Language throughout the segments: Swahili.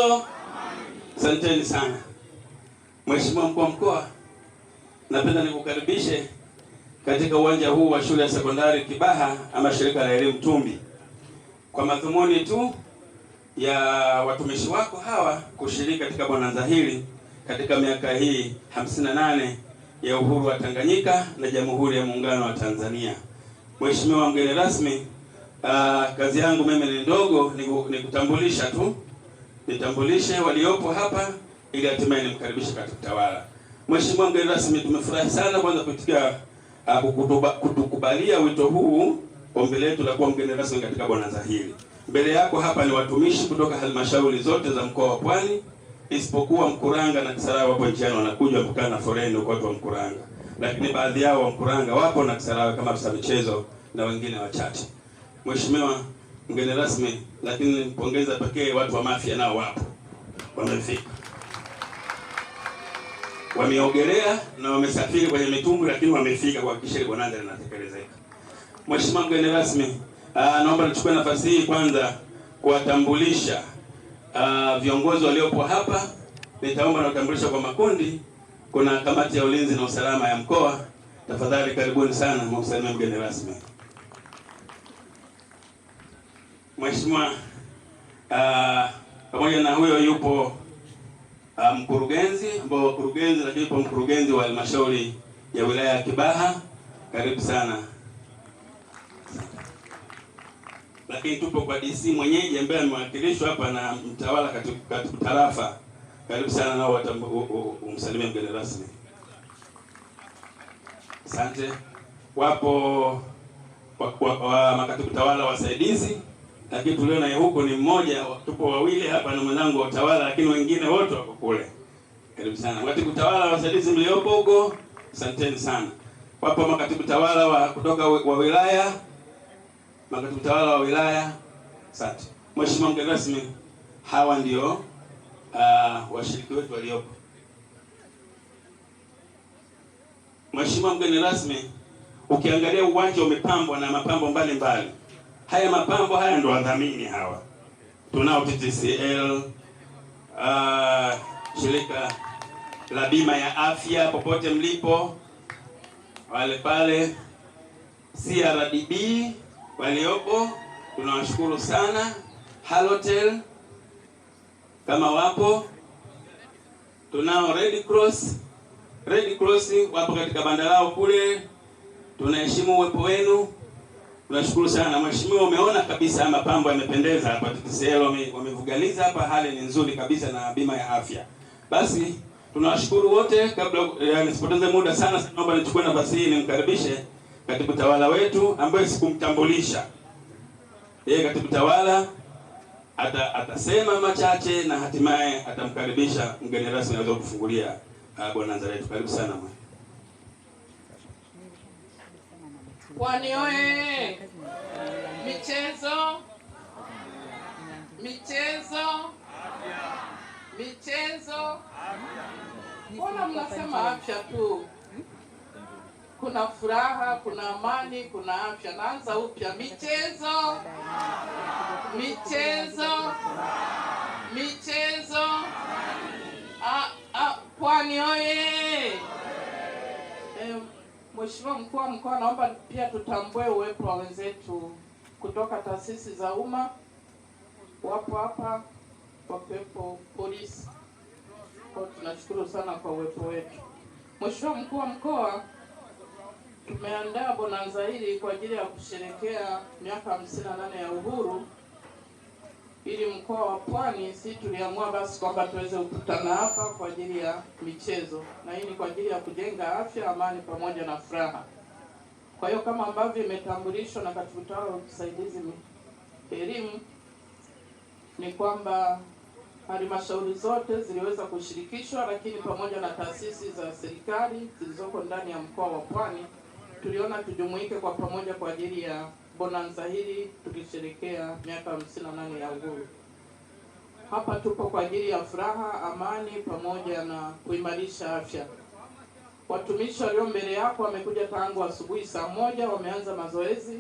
Kristo. Asanteni sana. Mheshimiwa Mkuu wa Mkoa, napenda nikukaribishe katika uwanja huu wa shule ya sekondari Kibaha ama shirika la elimu Tumbi kwa madhumuni tu ya watumishi wako hawa kushiriki katika bonanza hili katika miaka hii 58 ya uhuru wa Tanganyika na Jamhuri ya Muungano wa Tanzania. Mheshimiwa mgeni rasmi, kazi yangu mimi ni ndogo, ni kutambulisha tu. Nitambulishe waliopo hapa ili hatimaye nimkaribishe katibu tawala. Mheshimiwa mgeni rasmi, tumefurahi sana kwanza kuitikia kutukubalia wito huu ombi letu la kuwa mgeni rasmi katika bonanza hili. Mbele yako hapa ni watumishi kutoka halmashauri zote za mkoa wa Pwani isipokuwa Mkuranga na Kisarawe wapo njiani wanakuja mpaka na foreni kwa watu wa Mkuranga. Lakini baadhi yao wa Mkuranga wapo na Kisarawe kama afisa michezo na wengine wachache. Mheshimiwa mgeni rasmi, lakini nipongeza pekee watu wa Mafia nao wapo. Wamefika. Wameogelea na wamesafiri kwenye mitumbwi lakini wamefika kuhakikisha bonanza linatekelezeka. Mheshimiwa mgeni rasmi, naomba nichukue nafasi hii kwanza kuwatambulisha viongozi waliopo hapa. Nitaomba na kutambulisha kwa makundi. Kuna kamati ya ulinzi na usalama ya mkoa. Tafadhali karibuni sana msalimie mgeni rasmi. Mheshimiwa, pamoja na huyo yupo mkurugenzi, ambao wakurugenzi, lakini yupo mkurugenzi wa halmashauri ya wilaya ya Kibaha. Karibu sana. Lakini tupo kwa DC mwenyeji ambaye amewakilishwa hapa na mtawala katibu tarafa. Karibu sana nao umsalimie mgeni rasmi. Asante. Wapo makatibu tawala wasaidizi, lakini tulio naye huko ni mmoja, tupo wawili hapa na mwanangu wa utawala, lakini wengine wote wako kule. Karibu sana. Makatibu tawala wasaidizi mliopo huko, asanteni sana. Wapo makatibu tawala kutoka wa wilaya, makatibu tawala wa wilaya. Asante. Mheshimiwa mgeni rasmi, hawa ndio washiriki wetu waliopo. Mheshimiwa mgeni rasmi, ukiangalia uwanja umepambwa na mapambo mbalimbali. Haya mapambo haya ndio wadhamini hawa. Tunao TTCL, shirika la bima ya afya popote mlipo, wale pale CRDB waliopo, tunawashukuru sana. Halotel kama wapo, tunao Red Cross wapo katika banda lao kule. Tunaheshimu uwepo wenu. Tunashukuru sana. Mheshimiwa, umeona kabisa mapambo yamependeza hapa. TTCL wamevugaliza hapa, hali ni nzuri kabisa na bima ya afya. Basi tunawashukuru wote. Kabla nisipoteze muda sana, naomba nichukue nafasi hii nimkaribishe katibu tawala wetu ambaye sikumtambulisha. Yeye katibu tawala atasema machache na hatimaye atamkaribisha mgeni rasmi aweze kufungulia bonanza letu. Karibu sana mwana. Pwani oye! Michezo! Mbona mnasema afya tu? Kuna furaha, kuna amani, kuna afya. Naanza upya. Michezo! Pwani oye! Mheshimiwa Mkuu wa Mkoa, naomba pia tutambue uwepo wa wenzetu kutoka taasisi za umma. Wapo hapa, wapo polisi. Kwa tunashukuru sana kwa uwepo wetu. Mheshimiwa Mkuu wa Mkoa, tumeandaa bonanza hili kwa ajili ya kusherehekea miaka 58 ya uhuru. Ili mkoa wa Pwani si tuliamua basi kwamba tuweze kukutana hapa kwa ajili ya michezo, na hii ni kwa ajili ya kujenga afya, amani pamoja na furaha. Kwa hiyo kama ambavyo imetambulishwa na katibu tawala msaidizi elimu, ni kwamba halmashauri zote ziliweza kushirikishwa, lakini pamoja na taasisi za serikali zilizoko ndani ya mkoa wa Pwani tuliona tujumuike kwa pamoja kwa ajili ya bonanza hili tukisherehekea miaka 58 ya uhuru. Hapa tupo kwa ajili ya furaha, amani pamoja na kuimarisha afya. Watumishi walio mbele yako wamekuja tangu asubuhi saa 1, wameanza mazoezi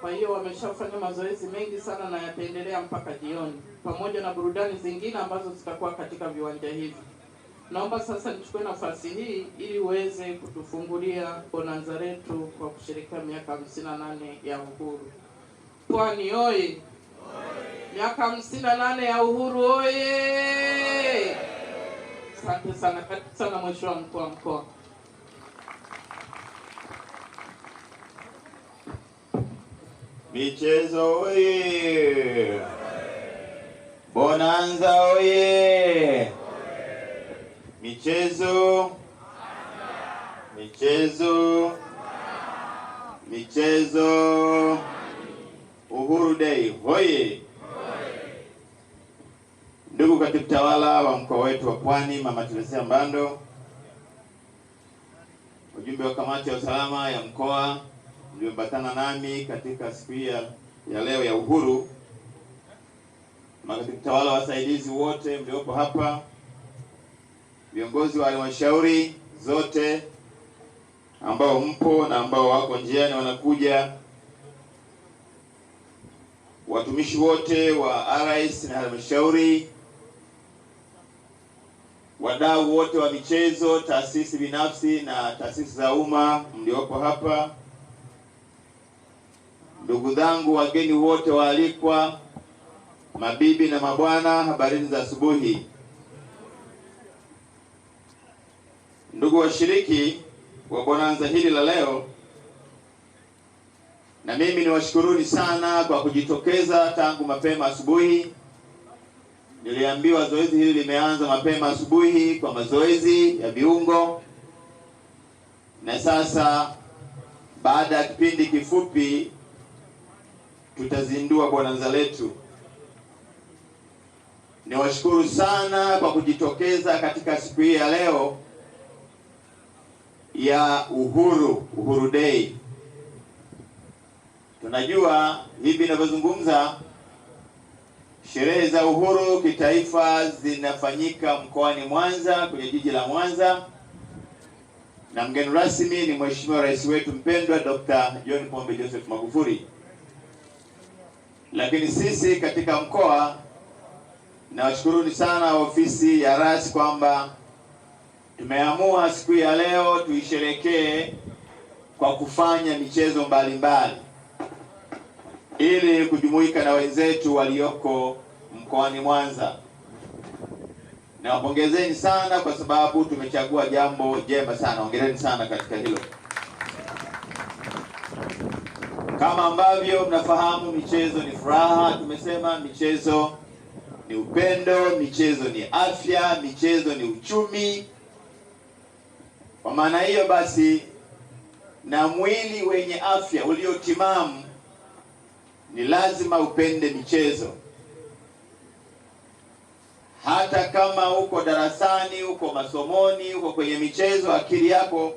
Kwa hiyo wameshafanya mazoezi mengi sana na yataendelea mpaka jioni, pamoja na burudani zingine ambazo zitakuwa katika viwanja hivi. Naomba sasa nichukue nafasi hii ili uweze kutufungulia bonanza letu kwa kusherehekea miaka 58 ya uhuru. Pwani oye! Miaka 58 ya uhuru oye! Asante sana. Karibu sana Mheshimiwa Mkuu wa Mkoa. Michezo oye! Bonanza oye! Michezo, michezo, michezo. Uhuru Day hoye! Ndugu katibu tawala wa mkoa wetu wa Pwani, Mama Teresia Mbando, ujumbe wa kamati ya usalama ya mkoa mlioambatana nami katika siku hii ya leo ya uhuru, makatibu tawala wasaidizi wote mliopo hapa, viongozi wa halmashauri zote ambao mpo na ambao wako njiani wanakuja, watumishi wote wa RS na halmashauri, wadau wote wa michezo, taasisi binafsi na taasisi za umma mliopo hapa, ndugu zangu wageni wote waalikwa, mabibi na mabwana, habarini za asubuhi. Ndugu washiriki wa bonanza hili la leo, na mimi niwashukuruni sana kwa kujitokeza tangu mapema asubuhi. Niliambiwa zoezi hili limeanza mapema asubuhi kwa mazoezi ya viungo, na sasa baada ya kipindi kifupi tutazindua bonanza letu. Niwashukuru sana kwa kujitokeza katika siku hii ya leo ya Uhuru Day. Tunajua hivi ninavyozungumza, sherehe za uhuru kitaifa zinafanyika mkoani Mwanza, kwenye jiji la Mwanza, na mgeni rasmi ni Mheshimiwa Rais wetu mpendwa Dr. John Pombe Joseph Magufuli. Lakini sisi katika mkoa, nawashukuruni sana ofisi ya RAS kwamba tumeamua siku ya leo tuisherekee kwa kufanya michezo mbalimbali ili kujumuika na wenzetu walioko mkoani Mwanza. Nawapongezeni sana kwa sababu tumechagua jambo jema sana. Hongereni sana katika hilo. Kama ambavyo mnafahamu, michezo ni furaha. Tumesema michezo ni upendo, michezo ni afya, michezo ni uchumi. Kwa maana hiyo basi, na mwili wenye afya uliotimamu ni lazima upende michezo. Hata kama uko darasani, uko masomoni, uko kwenye michezo, akili yako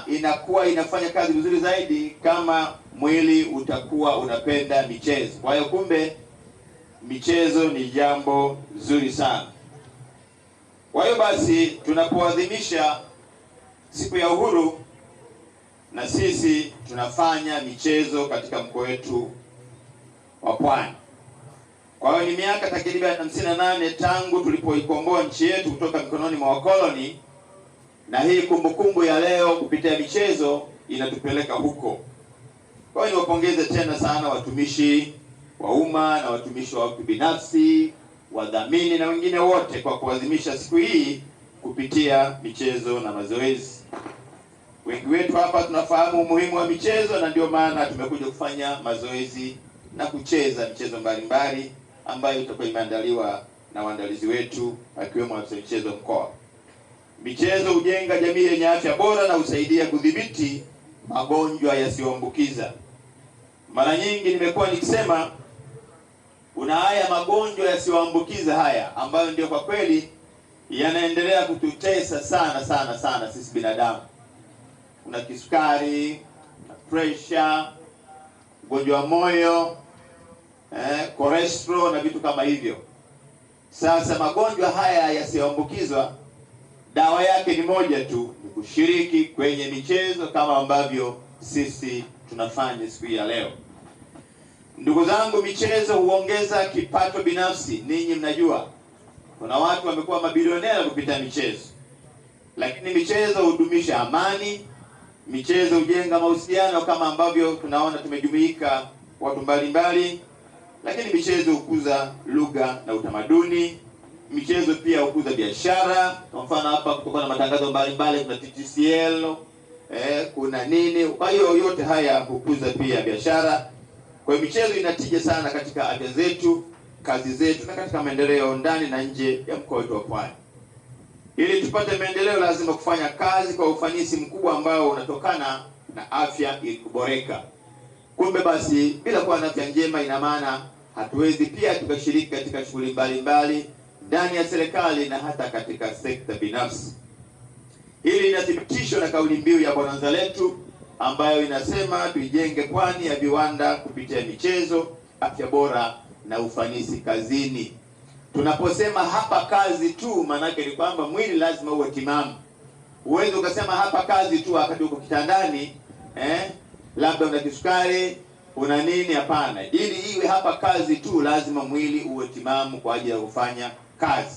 inakuwa inafanya kazi vizuri zaidi kama mwili utakuwa unapenda michezo. Kwa hiyo kumbe michezo ni jambo zuri sana. Kwa hiyo basi tunapoadhimisha siku ya uhuru, na sisi tunafanya michezo katika mkoa wetu wa Pwani. Kwa hiyo ni miaka takriban 58 tangu tulipoikomboa nchi yetu kutoka mikononi mwa wakoloni, na hii kumbukumbu ya leo kupitia michezo inatupeleka huko. Kwa hiyo niwapongeze tena sana watumishi wa umma na watumishi wa binafsi, wadhamini na wengine wote kwa kuadhimisha siku hii kupitia michezo na mazoezi. Wengi wetu hapa tunafahamu umuhimu wa michezo, na ndio maana tumekuja kufanya mazoezi na kucheza michezo mbalimbali ambayo itakuwa imeandaliwa na waandalizi wetu akiwemo afisa michezo mkoa. Michezo hujenga jamii yenye afya bora na husaidia kudhibiti magonjwa yasiyoambukiza. Mara nyingi nimekuwa nikisema kuna haya magonjwa yasiyoambukiza haya ambayo ndio kwa kweli yanaendelea kututesa sana sisi binadamu. Kuna kisukari, pressure, ugonjwa wa moyo, cholesterol na vitu kama hivyo. Sasa magonjwa haya yasiyoambukizwa, dawa yake ni moja tu, ni kushiriki kwenye michezo kama ambavyo sisi tunafanya siku ya leo. Ndugu zangu, michezo huongeza kipato binafsi. Ninyi mnajua kuna watu wamekuwa mabilionea kupitia michezo, lakini michezo hudumisha amani, michezo hujenga mahusiano kama ambavyo tunaona tumejumuika watu mbalimbali, lakini michezo hukuza lugha na utamaduni. Michezo pia hukuza biashara. Kwa mfano hapa kutokana na matangazo mbalimbali, kuna TTCL, kuna nini. Kwa hiyo yote haya hukuza pia biashara. Kwa hiyo michezo inatija sana katika afya zetu, kazi zetu na katika maendeleo ndani na nje ya mkoa wetu wa Pwani. Ili tupate maendeleo lazima kufanya kazi kwa ufanisi mkubwa ambao unatokana na afya iliyoboreka. Kumbe basi bila kuwa na afya njema, ina maana hatuwezi pia tukashiriki katika shughuli mbalimbali ndani ya serikali na hata katika sekta binafsi. Hili linathibitishwa na kauli mbiu ya bonanza letu ambayo inasema tuijenge Pwani ya viwanda kupitia michezo, afya bora na ufanisi kazini. Tunaposema hapa kazi tu, maanake ni kwamba mwili lazima uwe timamu. Uweze ukasema hapa kazi tu wakati uko kitandani, labda una kisukari, una nini. Hapana, ili iwe hapa kazi tu lazima mwili uwe timamu kwa ajili ya kufanya kazi.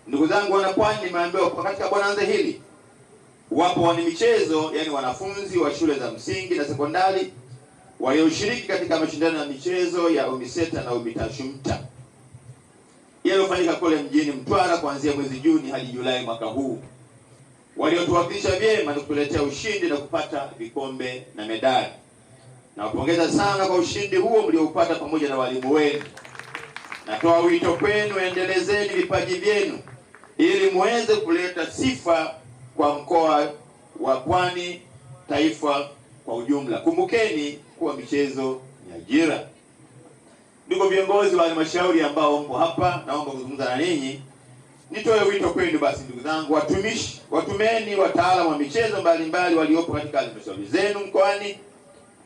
Ndugu zangu wana Pwani, nimeambiwa katika bonanza hili wapo wana michezo, yani wanafunzi wa shule za msingi na sekondari walioshiriki katika mashindano ya michezo ya UMISETA na UMITASHUMTA yaliyofanyika kule mjini Mtwara kuanzia mwezi Juni hadi Julai mwaka huu. Waliotuwakilisha vyema na kutuletea ushindi na kupata vikombe na medali. Nawapongeza sana kwa ushindi huo mlioupata pamoja na walimu wenu. Natoa wito kwenu, endelezeni vipaji vyenu ili muweze kuleta sifa kwa mkoa wa Pwani, taifa kwa ujumla. Kumbukeni kuwa michezo ni ajira. Ndugu viongozi wa halmashauri ambao mpo hapa, naomba kuzungumza na ninyi. Nitoe wito kwenu basi ndugu zangu watumishi, watumeni wataalamu wa michezo mbalimbali waliopo katika halmashauri zenu mkoani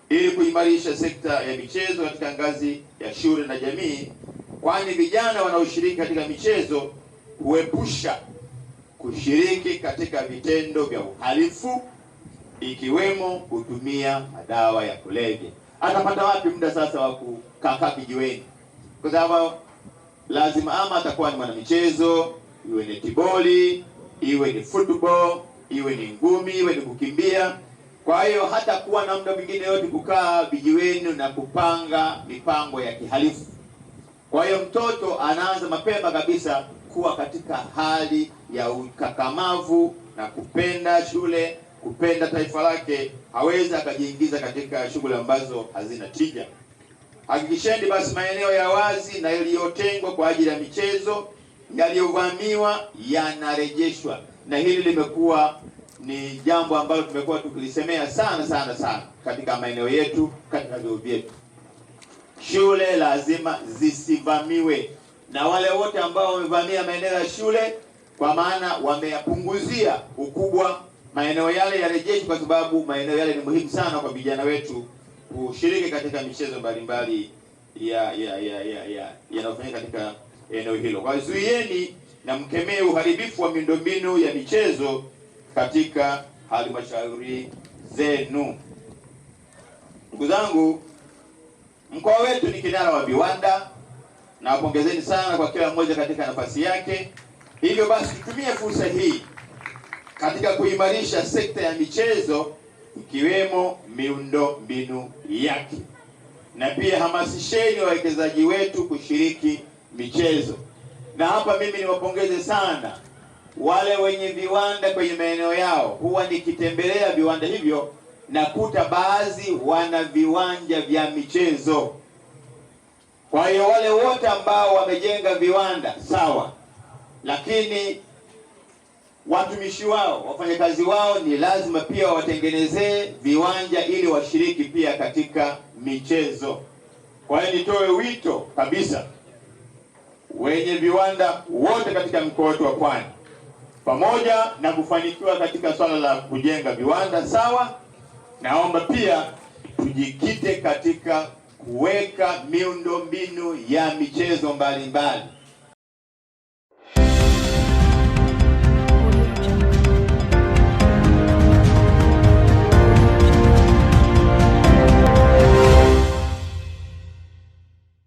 ili kuimarisha sekta ya michezo katika ngazi ya shule na jamii, kwani vijana wanaoshiriki katika michezo huepusha kushiriki katika vitendo vya uhalifu ikiwemo kutumia madawa ya kulevya. Atapata wapi muda sasa wa kukaa kijiweni? Kwa sababu lazima ama atakuwa ni mwanamichezo, iwe ni netiboli, iwe ni football, iwe ni ngumi, iwe ni kukimbia. Kwa hiyo hata kuwa na muda mwingine yote kukaa vijiweni na kupanga mipango ya kihalifu. Kwa hiyo mtoto anaanza mapema kabisa kuwa katika hali ya ukakamavu na kupenda shule, kupenda taifa lake, hawezi akajiingiza katika shughuli ambazo hazina tija. Hakikisheni basi maeneo ya wazi na yaliyotengwa kwa ajili ya michezo yaliyovamiwa yanarejeshwa, na hili limekuwa ni jambo ambalo tumekuwa tukilisemea sana katika maeneo yetu, katika vyuo vyetu. Shule lazima zisivamiwe, na wale wote ambao wamevamia maeneo ya shule, kwa maana wameyapunguzia ukubwa, maeneo yale yarejeshwe, kwa sababu maeneo yale ni muhimu sana kwa vijana wetu kushiriki katika michezo mbalimbali yanayofanyika katika eneo hilo. Kwa hiyo zuieni na mkemee uharibifu wa miundombinu ya michezo katika halmashauri zenu. Ndugu zangu, mkoa wetu ni kinara wa viwanda, na wapongezeni sana kwa kila mmoja katika nafasi yake. Hivyo basi tutumie fursa hii katika kuimarisha sekta ya michezo, ikiwemo miundo mbinu yake, na pia hamasisheni wawekezaji wetu kushiriki michezo. Na hapa mimi niwapongeze sana wale wenye viwanda kwenye maeneo yao. Huwa nikitembelea viwanda hivyo nakuta baadhi wana viwanja vya michezo. Kwa hiyo wale wote ambao wamejenga viwanda sawa, lakini watumishi wao, wafanyakazi wao ni lazima pia watengenezee viwanja ili washiriki pia katika michezo. Kwa hiyo nitoe wito kabisa wenye viwanda wote katika mkoa wetu wa Pwani, pamoja na kufanikiwa katika swala la kujenga viwanda sawa, naomba pia tujikite katika kuweka miundo mbinu ya michezo mbalimbali.